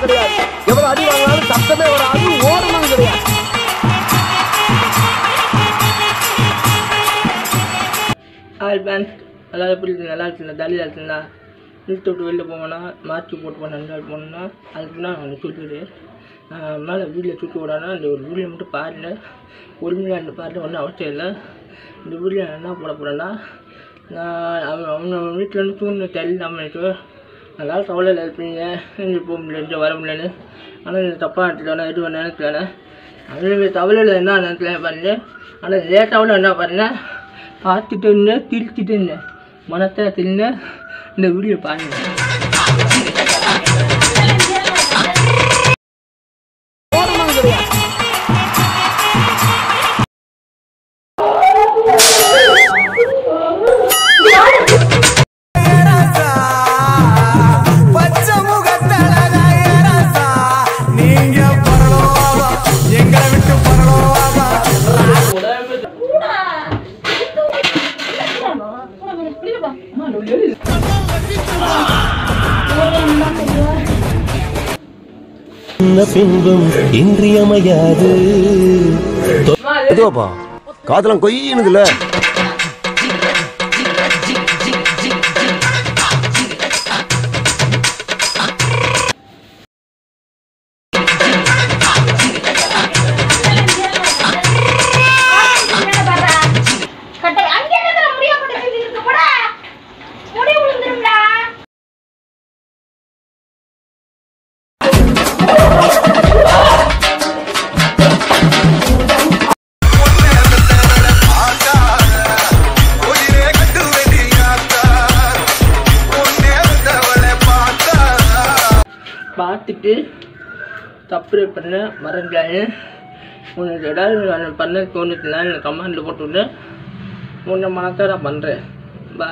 கிடையாது. எவ்வளவு அடி வாங்கினாலும் சத்தமே வராது, ஓடணும் கிடையாது. எல்லாரும் எப்படி இருக்கு? நல்லா இருக்குங்களா? ஜாலியாக இருக்குங்களா? வீட்டை விட்டு வெளில போவேன்னா மாற்றி போட்டு போனேன் போனோன்னா அதுக்கு நான் அவனை சொல்லிடு மேலே வீட்டில் சுற்றி விடானா இந்த ஒரு வீடியோ மட்டும் பாருங்க. ஒழுங்காக அந்த பாருங்க, ஒன்றும் அவசியம் இல்லை. இந்த வீடியோ என்ன போட போகிறேன்னா, நான் அவங்க வீட்டிலேருந்து தூண்டு தெரியலாமல் எனக்கு நல்லா கவலையில் இருப்பீங்க, இங்கே போக முடியல, வர முடியலன்னு. ஆனால் இந்த தப்பாக நினச்சிட்டேன், எதுவும் நினைக்கல. அவங்க கவலையில் என்ன நினைக்கல பாருங்க. ஆனால் லேட்டாவில் என்ன பாருங்க, பார்த்துட்டு இருந்தேன், திரிச்சிட்டு இருந்தேன், மனத்தை தின்னு இந்த வீடியோ பாருங்க. பின்பும் இன்றியமையாது. இதுவாப்பா காதலாம் கொய்யுனுதுல. பார்த்துட்டு சப்ஸ்கிரைப் பண்ண மறந்துடாது. உனக்கு ஏதாவது பண்ண தோணுச்சுன்னா எனக்கு கமெண்டில் போட்டு விட்டு உன்னை மனத்தை நான் பண்ணுறேன். பா.